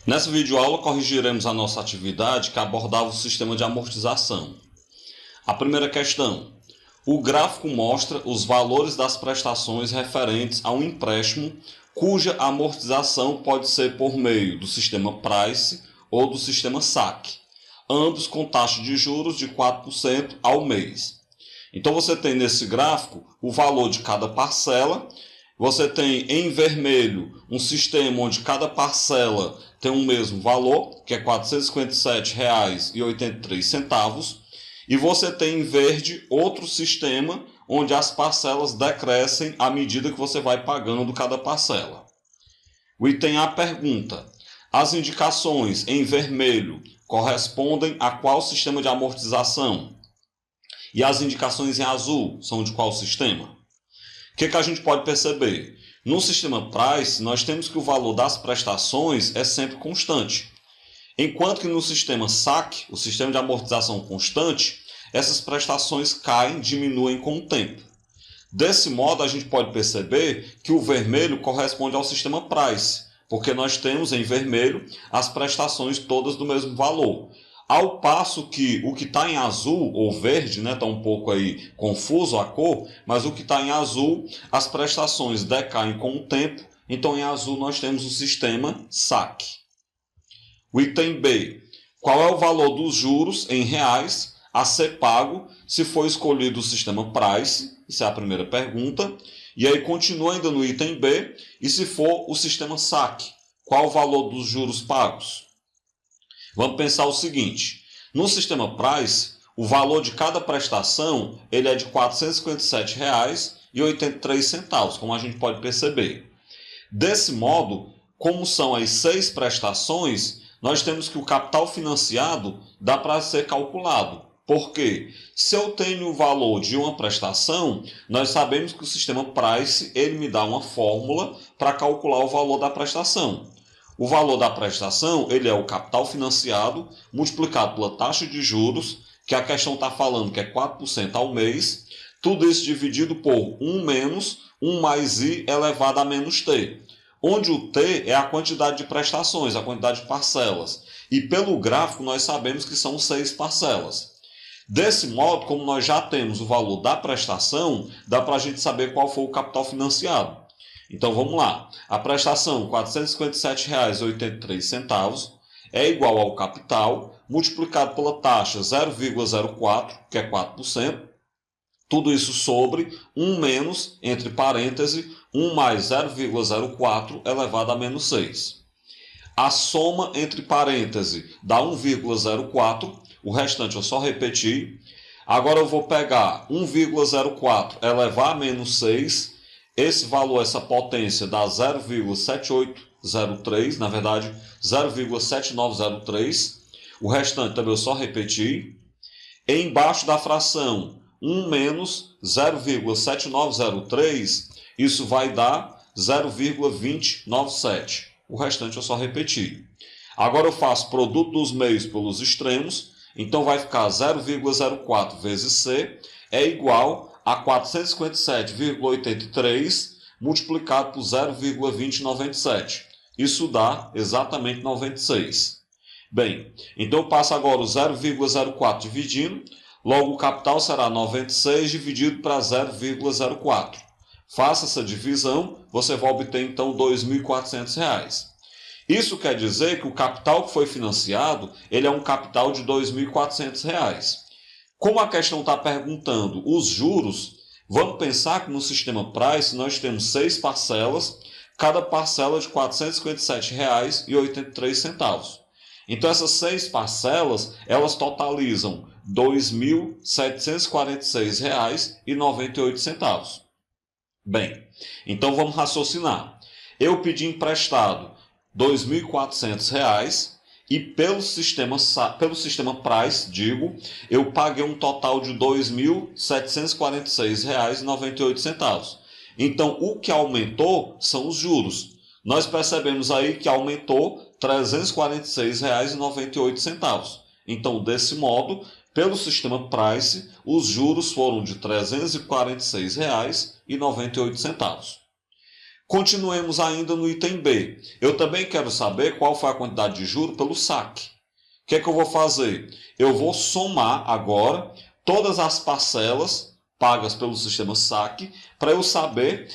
Nessa videoaula corrigiremos a nossa atividade que abordava o sistema de amortização. A primeira questão. O gráfico mostra os valores das prestações referentes a um empréstimo cuja amortização pode ser por meio do sistema Price ou do sistema SAC, ambos com taxa de juros de 4% ao mês. Então você tem nesse gráfico o valor de cada parcela. Você tem em vermelho um sistema onde cada parcela tem o mesmo valor, que é R$ 457,83. E você tem em verde outro sistema onde as parcelas decrescem à medida que você vai pagando cada parcela. O item A pergunta: as indicações em vermelho correspondem a qual sistema de amortização? E as indicações em azul são de qual sistema? O que a gente pode perceber? No sistema Price, nós temos que o valor das prestações é sempre constante. Enquanto que no sistema SAC, o sistema de amortização constante, essas prestações caem, diminuem com o tempo. Desse modo, a gente pode perceber que o vermelho corresponde ao sistema Price, porque nós temos em vermelho as prestações todas do mesmo valor. Ao passo que o que está em azul ou verde, está um pouco aí confuso a cor, mas o que está em azul, as prestações decaem com o tempo, então em azul nós temos o sistema SAC. O item B. Qual é o valor dos juros em reais a ser pago se for escolhido o sistema Price? Essa é a primeira pergunta. E aí continua ainda no item B, e se for o sistema SAC, qual o valor dos juros pagos? Vamos pensar o seguinte: no sistema Price, o valor de cada prestação ele é de R$ 457,83, como a gente pode perceber. Desse modo, como são as 6 prestações, nós temos que o capital financiado dá para ser calculado. Porque se eu tenho o valor de uma prestação, nós sabemos que o sistema Price ele me dá uma fórmula para calcular o valor da prestação. O valor da prestação ele é o capital financiado multiplicado pela taxa de juros, que a questão está falando que é 4% ao mês, tudo isso dividido por 1 menos 1 mais I elevado a menos T, onde o T é a quantidade de prestações, a quantidade de parcelas. E pelo gráfico nós sabemos que são 6 parcelas. Desse modo, como nós já temos o valor da prestação, dá para a gente saber qual foi o capital financiado. Então vamos lá, a prestação R$ 457,83 é igual ao capital multiplicado pela taxa 0,04, que é 4%, tudo isso sobre 1 menos, entre parênteses, 1 mais 0,04 elevado a menos 6. A soma entre parênteses dá 1,04, o restante eu só repetir. Agora eu vou pegar 1,04 elevar a menos 6, esse valor, essa potência dá 0,7803, na verdade 0,7903. O restante também eu só repetir. Embaixo da fração 1 menos 0,7903, isso vai dar 0,2097. O restante eu só repetir. Agora eu faço produto dos meios pelos extremos, então vai ficar 0,04 vezes C é igual a 457,83 multiplicado por 0,2097. Isso dá exatamente 96. Bem, então eu passo agora o 0,04 dividindo, logo o capital será 96 dividido para 0,04. Faça essa divisão, você vai obter então R$ 2.400. Isso quer dizer que o capital que foi financiado ele é um capital de R$ 2.400. Como a questão está perguntando os juros, vamos pensar que no sistema Price nós temos 6 parcelas, cada parcela de R$ 457,83. Então essas 6 parcelas elas totalizam R$ 2.746,98. Bem, então vamos raciocinar. Eu pedi emprestado R$ 2.400 e pelo sistema Price, eu paguei um total de R$ 2.746,98. Então, o que aumentou são os juros. Nós percebemos aí que aumentou R$ 346,98. Então, desse modo, pelo sistema Price, os juros foram de R$ 346,98. Continuemos ainda no item B. Eu também quero saber qual foi a quantidade de juros pelo saque. O que é que eu vou fazer? Eu vou somar agora todas as parcelas pagas pelo sistema saque para eu saber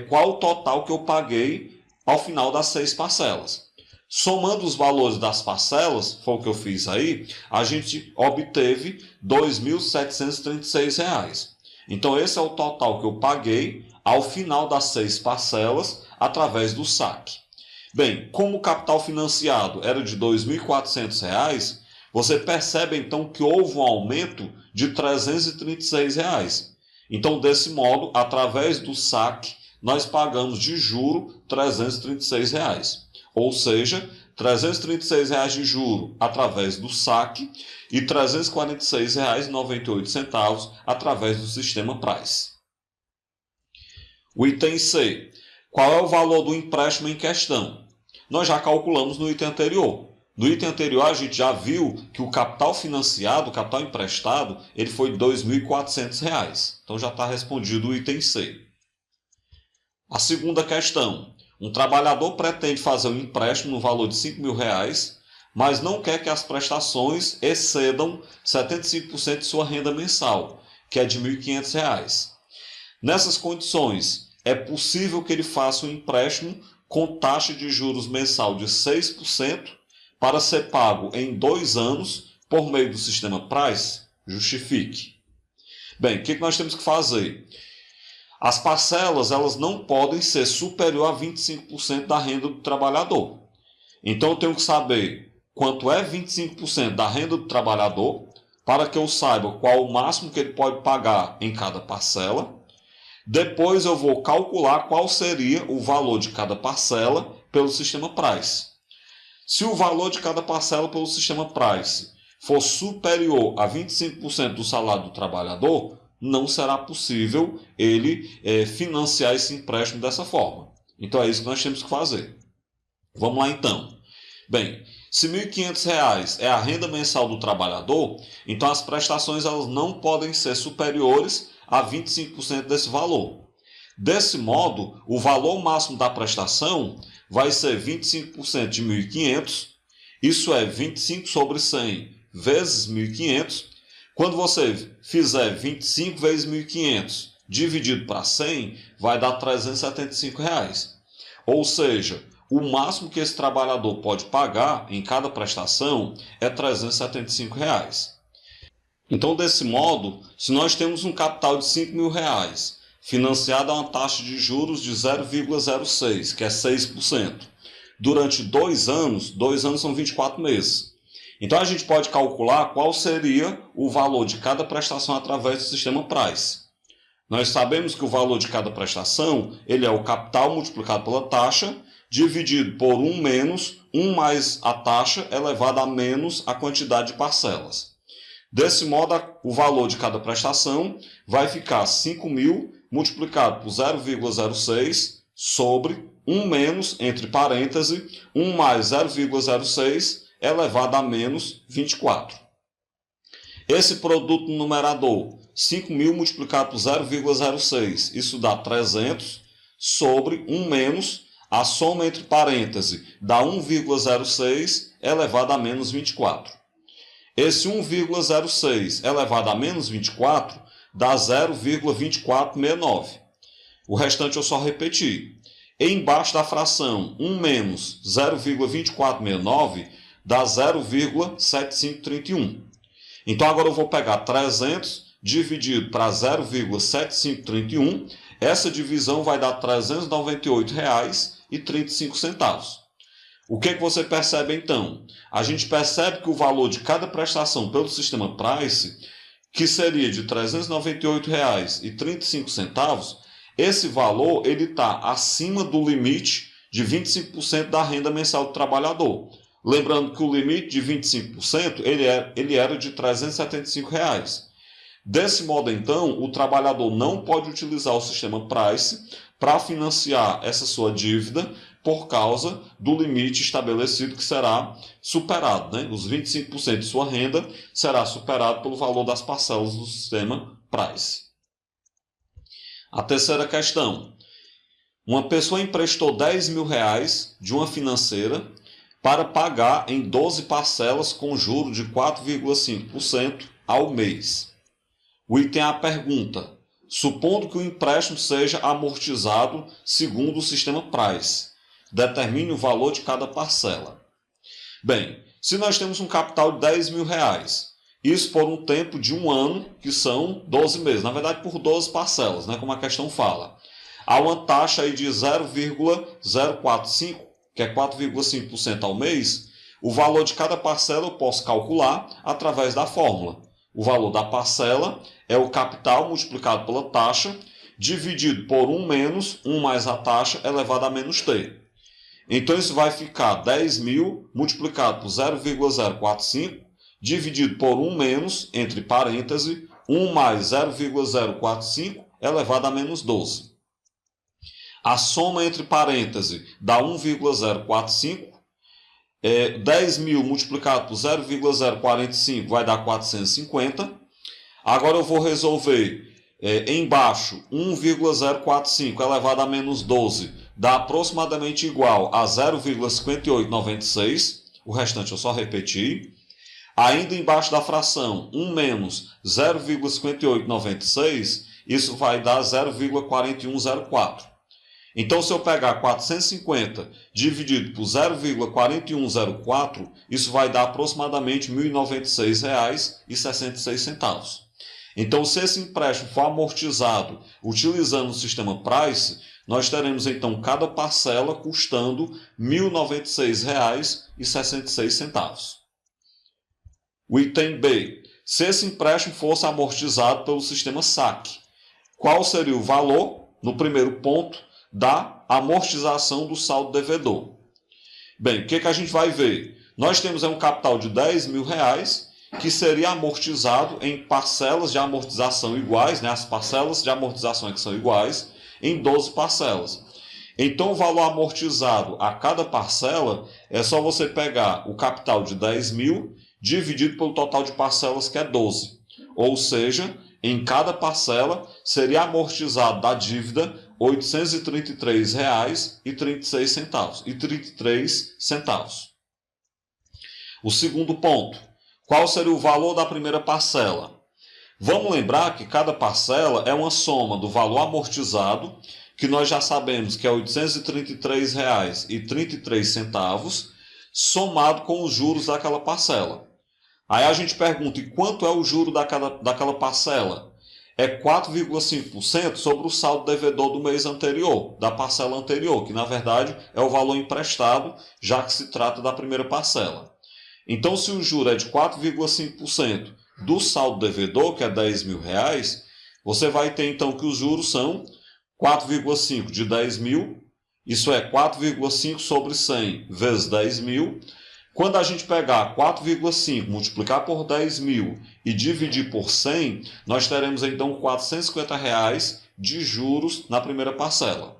qual o total que eu paguei ao final das 6 parcelas. Somando os valores das parcelas, foi o que eu fiz aí, a gente obteve R$ 2.736. Então esse é o total que eu paguei ao final das 6 parcelas através do saque. Bem, como o capital financiado era de R$ 2.400, você percebe então que houve um aumento de R$ 336. Então, desse modo, através do saque, nós pagamos de juro R$ 336. Ou seja, R$ 336 de juro através do saque e R$ 346,98 através do sistema Price. O item C. Qual é o valor do empréstimo em questão? Nós já calculamos no item anterior. No item anterior, a gente já viu que o capital financiado, o capital emprestado, ele foi R$ 2.400. Então já está respondido o item C. A segunda questão. Um trabalhador pretende fazer um empréstimo no valor de R$ 5.000, mas não quer que as prestações excedam 75% de sua renda mensal, que é de R$ 1.500. Nessas condições, é possível que ele faça um empréstimo com taxa de juros mensal de 6% para ser pago em 2 anos por meio do sistema Price? Justifique. Bem, o que nós temos que fazer? As parcelas elas não podem ser superior a 25% da renda do trabalhador. Então eu tenho que saber quanto é 25% da renda do trabalhador para que eu saiba qual o máximo que ele pode pagar em cada parcela. Depois eu vou calcular qual seria o valor de cada parcela pelo sistema Price. Se o valor de cada parcela pelo sistema Price for superior a 25% do salário do trabalhador, não será possível ele financiar esse empréstimo dessa forma. Então é isso que nós temos que fazer. Vamos lá então. Bem, se R$ 1.500 é a renda mensal do trabalhador, então as prestações elas não podem ser superiores a 25% desse valor. Desse modo, o valor máximo da prestação vai ser 25% de 1.500, isso é 25 sobre 100 vezes 1.500. Quando você fizer 25 vezes 1.500 dividido para 100, vai dar R$ 375. Ou seja, o máximo que esse trabalhador pode pagar em cada prestação é R$ 375. Então, desse modo, se nós temos um capital de R$ 5.000, financiado a uma taxa de juros de 0,06, que é 6%, durante 2 anos são 24 meses. Então, a gente pode calcular qual seria o valor de cada prestação através do sistema Price. Nós sabemos que o valor de cada prestação ele é o capital multiplicado pela taxa, dividido por 1 menos 1 mais a taxa elevado a menos a quantidade de parcelas. Desse modo, o valor de cada prestação vai ficar 5.000 multiplicado por 0,06 sobre 1 menos, entre parênteses, 1 mais 0,06 elevado a menos 24. Esse produto no numerador, 5.000 multiplicado por 0,06, isso dá 300 sobre 1 menos, a soma entre parênteses dá 1,06 elevado a menos 24. Esse 1,06 elevado a menos 24 dá 0,2469. O restante eu só repetir. Embaixo da fração 1 menos 0,2469 dá 0,7531. Então agora eu vou pegar 300 dividido para 0,7531. Essa divisão vai dar R$ 398,35. O que você percebe então? A gente percebe que o valor de cada prestação pelo sistema Price, que seria de R$ 398,35, esse valor está acima do limite de 25% da renda mensal do trabalhador. Lembrando que o limite de 25% ele era de R$ 375. Desse modo, então, o trabalhador não pode utilizar o sistema Price para financiar essa sua dívida por causa do limite estabelecido que será superado. Os 25% de sua renda será superado pelo valor das parcelas do sistema Price. A terceira questão. Uma pessoa emprestou R$10.000 de uma financeira para pagar em 12 parcelas com juros de 4,5% ao mês. O item A pergunta: supondo que o empréstimo seja amortizado segundo o sistema Price, determine o valor de cada parcela. Bem, se nós temos um capital de R$10.000, isso por um tempo de um ano, que são 12 meses, na verdade por 12 parcelas, como a questão fala. Há uma taxa aí de 0,045, que é 4,5% ao mês. O valor de cada parcela eu posso calcular através da fórmula. O valor da parcela é o capital multiplicado pela taxa, dividido por 1 menos 1 mais a taxa elevado a menos t. Então isso vai ficar 10.000 multiplicado por 0,045, dividido por 1 menos, entre parênteses, 1 mais 0,045 elevado a menos 12. A soma entre parênteses dá 1,045. 10.000 multiplicado por 0,045 vai dar 450. Agora eu vou resolver embaixo 1,045 elevado a menos 12 dá aproximadamente igual a 0,5896. O restante eu só repeti. Ainda embaixo da fração 1 menos 0,5896, isso vai dar 0,4104. Então, se eu pegar 450 dividido por 0,4104, isso vai dar aproximadamente R$ 1.096,66. Então, se esse empréstimo for amortizado utilizando o sistema Price, nós teremos então cada parcela custando R$ 1.096,66. O item B. Se esse empréstimo fosse amortizado pelo sistema SAC, qual seria o valor, no primeiro ponto, da amortização do saldo devedor? Bem, o que a gente vai ver? Nós temos um capital de R$10.000 que seria amortizado em parcelas de amortização iguais, as parcelas de amortização que são iguais, em 12 parcelas. Então, o valor amortizado a cada parcela é só você pegar o capital de 10.000 dividido pelo total de parcelas, que é 12. Ou seja, em cada parcela seria amortizado da dívida R$ 833,33. O segundo ponto: qual seria o valor da primeira parcela? Vamos lembrar que cada parcela é uma soma do valor amortizado, que nós já sabemos que é R$ 833,33, somado com os juros daquela parcela. Aí a gente pergunta: e quanto é o juro daquela parcela? É 4,5% sobre o saldo devedor do mês anterior, da parcela anterior, que na verdade é o valor emprestado, já que se trata da primeira parcela. Então, se o juro é de 4,5% do saldo devedor, que é R$10.000, você vai ter então que os juros são 4,5 de 10.000, isso é 4,5 sobre 100 vezes 10.000. Quando a gente pegar 4,5, multiplicar por 10.000 e dividir por 100, nós teremos então R$ 450 de juros na primeira parcela.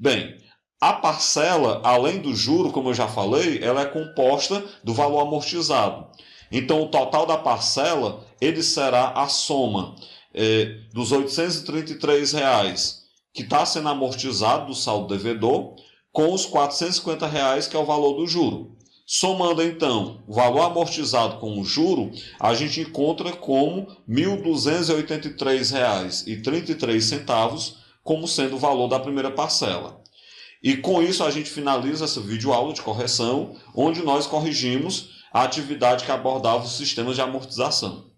Bem, a parcela, além do juro, como eu já falei, ela é composta do valor amortizado. Então, o total da parcela ele será a soma dos R$ 833 que está sendo amortizado do saldo devedor com os R$ 450 que é o valor do juro. Somando então o valor amortizado com o juro, a gente encontra como R$ 1.283,33 como sendo o valor da primeira parcela. E com isso a gente finaliza essa videoaula de correção, onde nós corrigimos a atividade que abordava os sistemas de amortização.